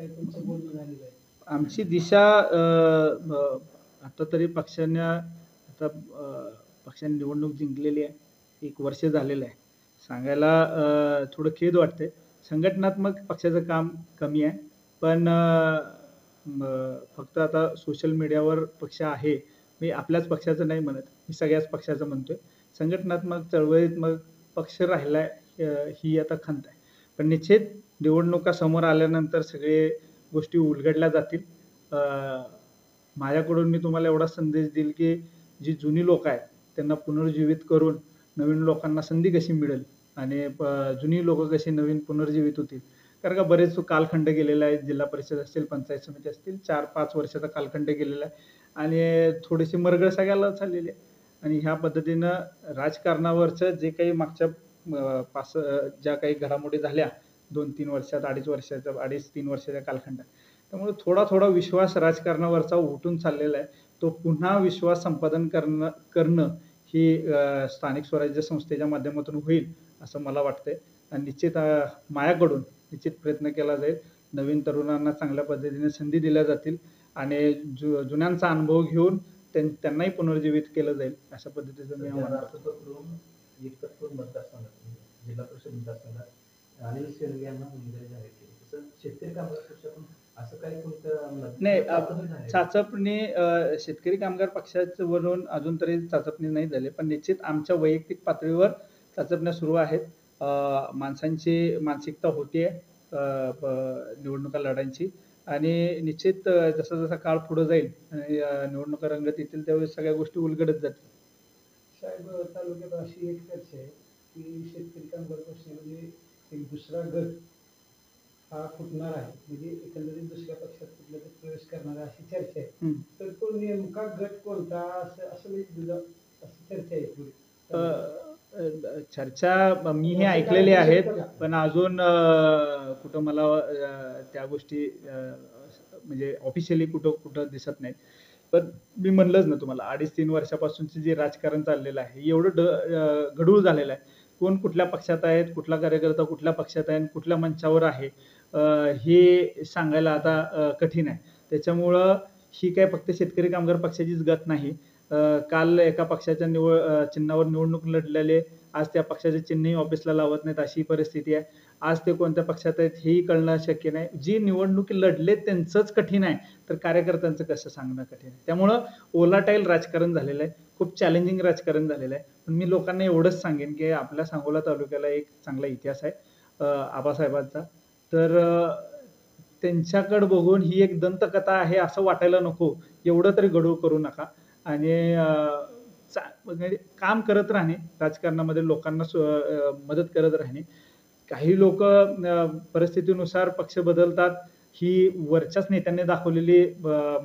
काय तुमचं बोलणं झालेलं आहे? आमची दिशा आता तरी पक्षाने निवडणूक जिंकलेली आहे. 1 वर्ष झालेलं आहे. सांगायला थोडं खेद वाटतंय. संघटनात्मक पक्षाचं काम कमी आहे. पण फक्त आता सोशल मीडियावर पक्ष आहे. मी आपल्याच पक्षाचं नाही म्हणत. मी सगळ्याच पक्षाचं म्हणतोय. संघटनात्मक चळवळीत मग पक्ष राहिलाय ही आता खंत आहे. पण निश्चित निवडणुका समोर आल्यानंतर सगळे गोष्टी उलगडल्या जातील. माझ्याकडून मी तुम्हाला एवढा संदेश देईल, की जी जुनी लोकं आहेत, त्यांना पुनर्जीवित करून नवीन लोकांना संधी कशी मिळेल आणि जुनी लोकं कशी नवीन पुनर्जीवित होतील. कारण का बरेच कालखंड गेलेला आहे. जिल्हा परिषद असतील, पंचायत समिती असतील, 4-5 वर्षाचा कालखंड गेलेला आहे आणि थोडीशी मरगळ सगळ्याला चाललेली आहे. आणि ह्या पद्धतीनं राजकारणावरचं जे काही मागच्या ज्या काही घडामोडी झाल्या 2-3 वर्षात, 2.5-3 वर्षाच्या कालखंडात. त्यामुळे थोडा विश्वास राजकारणावरचा उठून चाललेला आहे. तो पुन्हा विश्वास संपादन करणं ही स्थानिक स्वराज्य संस्थेच्या माध्यमातून होईल असं मला वाटतंय. आणि निश्चित माझ्याकडून निश्चित प्रयत्न केला जाईल. नवीन तरुणांना चांगल्या पद्धतीने संधी दिल्या जातील आणि जुन्यांचा अनुभव घेऊन त्यांनाही पुनर्जीवित केलं जाईल अशा पद्धतीचं मी आव्हान करतो. एकतपूर मतदारसंघात जिल्हा परिषद मतदारसंघात अनिल शेळके यांना उमेदवारी जाहीर केली. तसं शेतकरी कामगार पक्षातून असं काही कोणतं नाही, चाचपणी शेतकरी कामगार पक्षाचं वरून अजून तरी चाचपणी नाही झाली. पण निश्चित आमच्या वैयक्तिक पातळीवर चाचपण्या सुरू आहेत. माणसांची मानसिकता होतीये निवडणुका लढायची आणि निश्चित जसा काळ पुढे जाईल आणि निवडणुका रंगत येतील त्यावेळेस सगळ्या गोष्टी उलगडत जातील. साहेब, तालुक्यात अशी एक चर्चा आहे की शेतकरी कामगार पक्षामध्ये एक दुसरा गट हा फुटणार आहे. म्हणजे एकंदरीत दुसऱ्या पक्षात कुठला तरी प्रवेश करणार आहे अशी चर्चा आहे. तर तो नेमका गट कोणता असं म्हणजे अशी चर्चा आहे थोडी. चर्चा मी हे ऐकलेली आहेत, पण अजून कुठं मला त्या गोष्टी म्हणजे ऑफिशियली कुठं दिसत नाहीत. पण मी म्हणलंच ना तुम्हाला 2.5-3 वर्षापासूनचे जे राजकारण चाललेलं आहे एवढं गढूळ झालेलं आहे. कोण कुठल्या पक्षात आहेत, कुठला कार्यकर्ता कुठल्या पक्षात आहे आणि कुठल्या मंचावर आहे हे सांगायला आता कठीण आहे. त्याच्यामुळं ही काय फक्त शेतकरी कामगार पक्षाचीच गत नाही. काल एका पक्षाच्या चिन्हावर निवडणूक लढलेले आज त्या पक्षाचे चिन्हही ऑफिसला लावत नाहीत अशी परिस्थिती आहे. आज ते कोणत्या पक्षात आहेत हेही कळणं शक्य नाही. जी निवडणुकी लढले त्यांचंच कठीण आहे, तर कार्यकर्त्यांचं कसं सांगणं कठीण आहे. त्यामुळं ओलाटाईल राजकारण झालेलं आहे. खूप चॅलेंजिंग राजकारण झालेलं आहे. पण मी लोकांना एवढंच सांगेन, की आपल्या सांगोला तालुक्याला एक चांगला इतिहास आहे आबासाहेबांचा. तर त्यांच्याकडे बघून ही एक दंतकथा आहे असं वाटायला नको. एवढं तरी गढूळ करू नका आणि म्हणजे काम करत राहणे, राजकारणामध्ये लोकांना मदत करत राहणे. काही लोकं परिस्थितीनुसार पक्ष बदलतात. ही वरच्याच नेत्यांनी दाखवलेली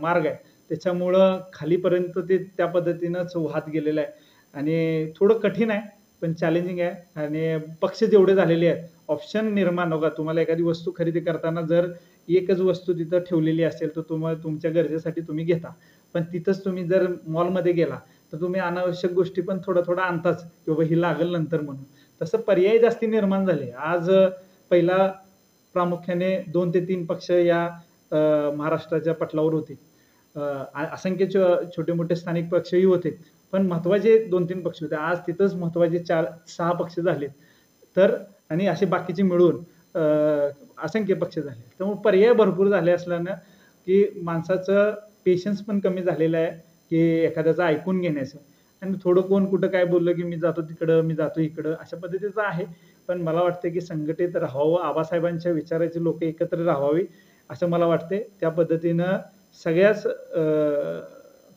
मार्ग आहे. त्याच्यामुळं खालीपर्यंत ते त्या पद्धतीनंच वाहत गेलेलं आहे आणि थोडं कठीण आहे, पण चॅलेंजिंग आहे आणि पक्ष जेवढे झालेले आहेत, ऑप्शन निर्माण बघा तुम्हाला एखादी वस्तू खरेदी करताना जर एकच वस्तू तिथं ठेवलेली असेल, तर तुम्हाला तुमच्या गरजेसाठी तुम्ही घेता. पण तिथंच तुम्ही जर मॉलमध्ये गेला, तर तुम्ही अनावश्यक गोष्टी पण थोडं आणताच, की बाबा ही लागेल नंतर म्हणून. तसं पर्याय जास्ती निर्माण झाले. आज पहिला प्रामुख्याने 2 ते 3 पक्ष या महाराष्ट्राच्या पटलावर होते. असंख्य छोटे-मोठे स्थानिक पक्षही होते. पण महत्त्वाचे 2-3 पक्ष होते. आज तिथंच महत्त्वाचे 4-6 पक्ष झालेत. तर आणि असे बाकीचे मिळून असंख्य पक्ष झाले. त्यामुळे पर्याय भरपूर झाले असल्यानं, की माणसाचं पेशन्स पण कमी झालेलं आहे, की एखाद्याचं ऐकून घेण्याचं. आणि थोडं कोण कुठं काय बोललं, की मी जातो तिकडं, मी जातो इकडं, अशा पद्धतीचं आहे. पण मला वाटतं, की संघटित राहावं, आबासाहेबांच्या विचाराचे लोकं एकत्र राहावी, असं मला वाटतंय. त्या पद्धतीनं सगळ्याच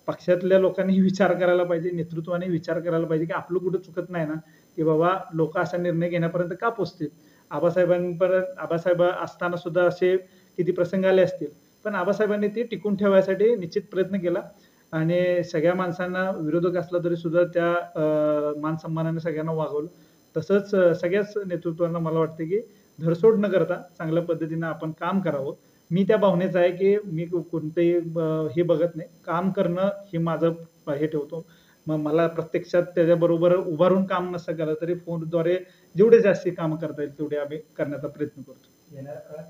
पक्षातल्या लोकांनी विचार करायला पाहिजे, नेतृत्वाने विचार करायला पाहिजे, की आपलं कुठं चुकत नाही ना, की बाबा लोकं असा निर्णय घेण्यापर्यंत का पोहोचतील? आबासाहेब असताना सुद्धा असे किती प्रसंग आले असतील. पण आबासाहेबांनी ते टिकून ठेवायसाठी निश्चित प्रयत्न केला आणि सगळ्या माणसांना विरोधक असला तरी सुद्धा त्या मान-सन्मानाने सगळ्यांना वागवलं. तसंच सगळ्याच नेतृत्वांना मला वाटतं, की धरसोड न करता चांगल्या पद्धतीनं आपण काम करावं. मी त्या भावनेचा आहे, की मी कोणतेही हे बघत नाही. काम करणं हे माझं हे ठेवतो. मग मला प्रत्यक्षात त्याच्याबरोबर उभा राहून काम नसतं केलं तरी फोनद्वारे जेवढे जास्ती कामं करता येईल तेवढे आम्ही करण्याचा प्रयत्न करतो. येणाऱ्या काळात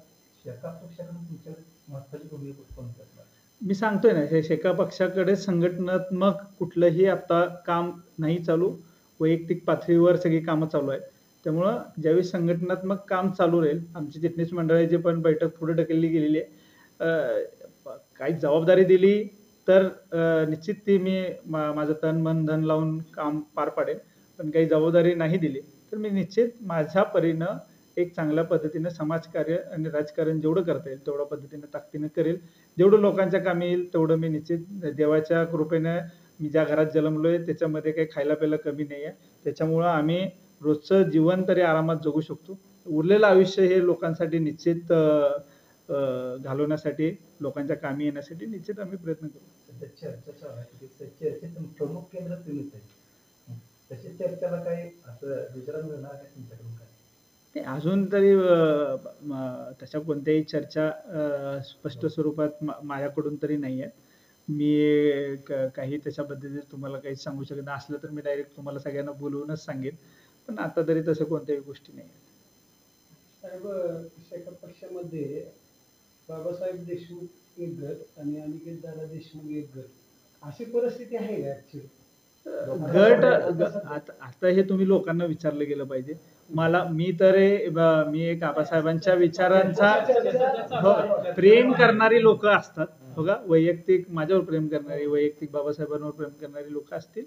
शेका पक्षाकडून तुमच्याकडे महत्वाची भूमिका कोणती असणार? मी सांगतोय ना, हे शेका पक्षाकडे संघटनात्मक कुठलंही आता काम नाही चालू. वैयक्तिक पातळीवर सगळी कामं चालू आहेत. त्यामुळं ज्यावेळी संघटनात्मक काम चालू राहील, आमची चिटणीस मंडळाची पण बैठक पुढे ढकलली गेलेली आहे. काही जबाबदारी दिली तर निश्चित ती मी माझं तन, मन, धन लावून काम पार पाडेन. पण काही जबाबदारी नाही दिली, तर मी निश्चित माझ्या परीनं एक चांगल्या पद्धतीनं समाजकार्य आणि राजकारण जेवढं करता येईल, तेवढ्या पद्धतीनं ताकदीनं करेल. जेवढं लोकांच्या कामी येईल, तेवढं मी निश्चित देवाच्या कृपेनं मी ज्या घरात जन्मलोय, त्याच्यामध्ये काही खायला-प्यायला कमी नाही आहे. त्याच्यामुळं आम्ही रोजचं जीवन तरी आरामात जगू शकतो. उरलेलं आयुष्य हे लोकांसाठी निश्चित घालवण्यासाठी, लोकांच्या कामी येण्यासाठी निश्चित आम्ही प्रयत्न करू. सध्या चर्चा चालू आहे की चर्चेचं प्रमुख केंद्र तुम्हीच आहे. तशी चर्चेला काही असं दुसरा मिळणार आहे तुमच्याकडून काय? नाही, अजून तरी तशा कोणत्याही चर्चा स्पष्ट स्वरूपात माझ्याकडून तरी नाही आहेत. मी काही तशा पद्धतीने तुम्हाला काही सांगू शकत नाही. असलं तर मी डायरेक्ट तुम्हाला सगळ्यांना बोलवूनच सांगेन. पण आता तरी तसं कोणत्याही गोष्टी नाही आहेत. साहेब, शेका पक्षामध्ये बाबासाहेब देशमुख एक गट आणि अनिकेत दादा देशमुख एक गट, अशी परिस्थिती आहे का ऍक्च्युली? गट आता हे तुम्ही लोकांना विचारलं गेलं पाहिजे. मी एक आबासाहेबांच्या विचारांचा प्रेम करणारी लोक असतात, हो का, वैयक्तिक माझ्यावर प्रेम करणारी, वैयक्तिक बाबासाहेबांवर प्रेम करणारी लोक असतील.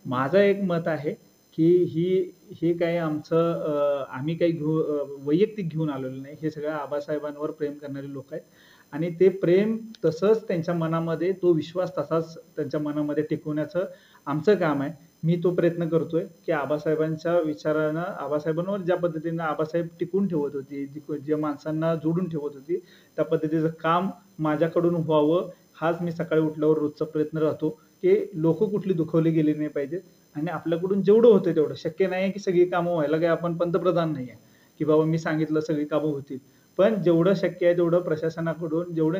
माझं एक मत आहे की ही काही आमचं आम्ही काही वैयक्तिक घेऊन आलेलो नाही. हे सगळं आबासाहेबांवर प्रेम करणारी लोक आहेत आणि ते प्रेम तसंच त्यांच्या मनामध्ये, तो विश्वास तसाच त्यांच्या मनामध्ये टिकवण्याचं आमचं काम आहे. मी तो प्रयत्न करतोय की आबासाहेबांच्या विचारानं, आबासाहेबांवर ज्या पद्धतीनं आबासाहेब टिकून ठेवत होती, ज्या माणसांना जोडून ठेवत होती, त्या पद्धतीचं काम माझ्याकडून व्हावं, हाच मी सकाळी उठल्यावर रोजचा प्रयत्न राहतो की लोक कुठली दुखवली गेली नाही पाहिजेत. आणि आपल्याकडून जेवढं होतं तेवढं, शक्य नाही आहे की सगळी कामं व्हायला, काही आपण पंतप्रधान नाही आहे की बाबा मी सांगितलं सगळी कामं होतील. पण जेवढं शक्य आहे तेवढं प्रशासनाकडून जेवढं